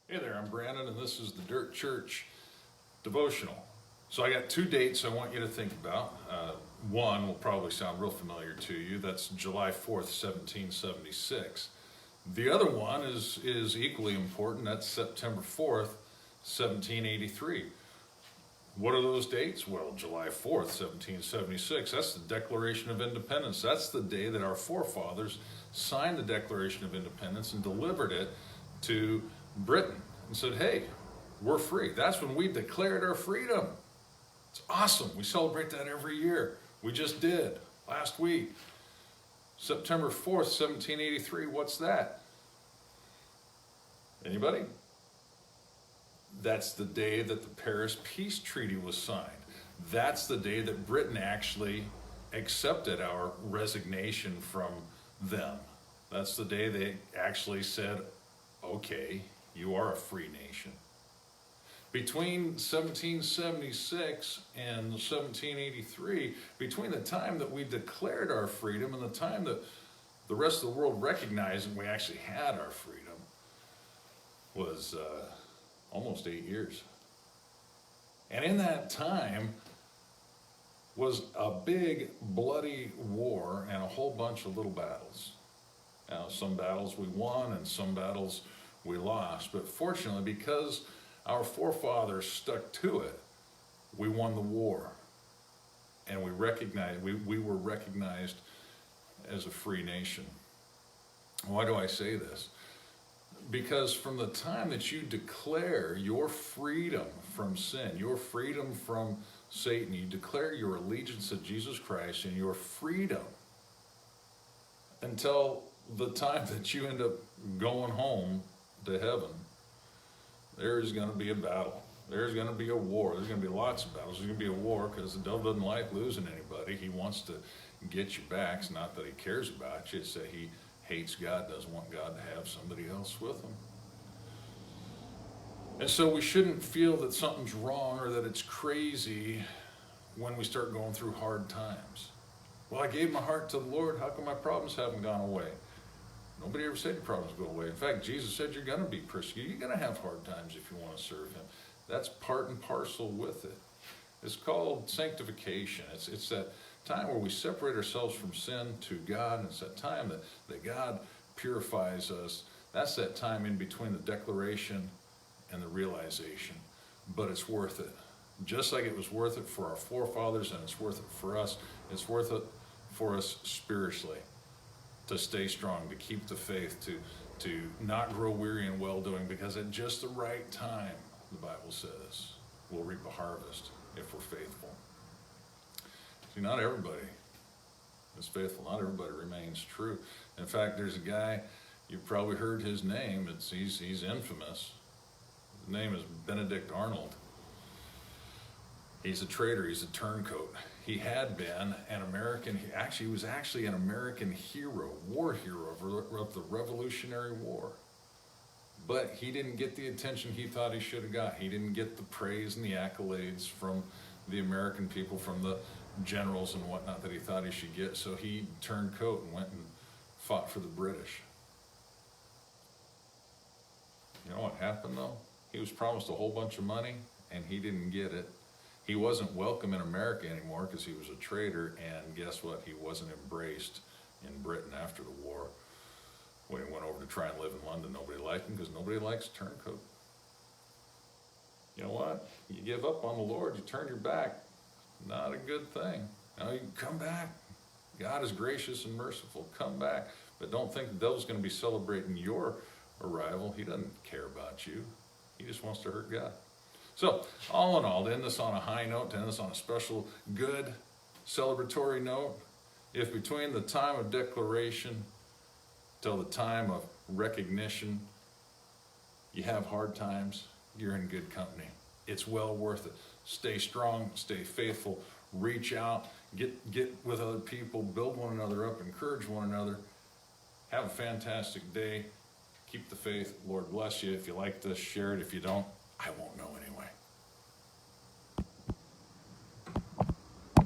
Hey there, I'm Brandon, and this is the Dirt Church Devotional. So I got two dates I want you to think about. One will probably sound real familiar to you. That's July 4th, 1776. The other one is equally important. That's September 4th, 1783. What are those dates? Well, July 4th, 1776, that's the Declaration of Independence. That's the day that our forefathers signed the Declaration of Independence and delivered it to Britain and said, hey, we're free. That's when we declared our freedom. It's awesome. We celebrate that every year. We just did last week. September 4th, 1783, what's that? Anybody? That's the day that the Paris Peace Treaty was signed. That's the day that Britain actually accepted our resignation from them. That's the day they actually said, okay, you are a free nation. Between 1776 and 1783, between the time that we declared our freedom and the time that the rest of the world recognized that we actually had our freedom, was almost 8 years. And in that time was a big bloody war and a whole bunch of little battles. Now, some battles we won and some battles we lost, but fortunately, because our forefathers stuck to it, we won the war, and we were recognized as a free nation. Why do I say this? Because from the time that you declare your freedom from sin, your freedom from Satan, you declare your allegiance to Jesus Christ and your freedom until the time that you end up going home to heaven, there's going to be a battle. There's going to be a war. There's going to be lots of battles. There's going to be a war because the devil doesn't like losing anybody. He wants to get you back. It's not that he cares about you. It's that he hates God, doesn't want God to have somebody else with him. And so we shouldn't feel that something's wrong or that it's crazy when we start going through hard times. Well, I gave my heart to the Lord. How come my problems haven't gone away? Nobody ever said your problems go away. In fact, Jesus said you're going to be persecuted. You're going to have hard times if you want to serve him. That's part and parcel with it. It's called sanctification. It's that time where we separate ourselves from sin to God. And it's that time that God purifies us. That's that time in between the declaration and the realization. But it's worth it. Just like it was worth it for our forefathers and it's worth it for us, it's worth it for us spiritually. To stay strong, to keep the faith, to not grow weary in well-doing, because at just the right time, the Bible says, we'll reap a harvest if we're faithful. See, not everybody is faithful. Not everybody remains true. In fact, there's a guy, you've probably heard his name. He's infamous. His name is Benedict Arnold. He's a traitor. He's a turncoat. He had been an American, he was actually an American hero, war hero of the Revolutionary War. But he didn't get the attention he thought he should have got. He didn't get the praise and the accolades from the American people, from the generals and whatnot that he thought he should get. So he turned coat and went and fought for the British. You know what happened though? He was promised a whole bunch of money and he didn't get it. He wasn't welcome in America anymore because he was a traitor, and guess what? He wasn't embraced in Britain after the war. When he went over to try and live in London, nobody liked him because nobody likes a turncoat. You know what? You give up on the Lord, you turn your back. Not a good thing. Now you come back. God is gracious and merciful. Come back. But don't think the devil's going to be celebrating your arrival. He doesn't care about you. He just wants to hurt God. So, all in all, to end this on a high note, to end this on a special, good, celebratory note, if between the time of declaration till the time of recognition, you have hard times, you're in good company. It's well worth it. Stay strong, stay faithful, reach out, get with other people, build one another up, encourage one another. Have a fantastic day. Keep the faith. Lord bless you. If you like this, share it. If you don't, I won't know anyway.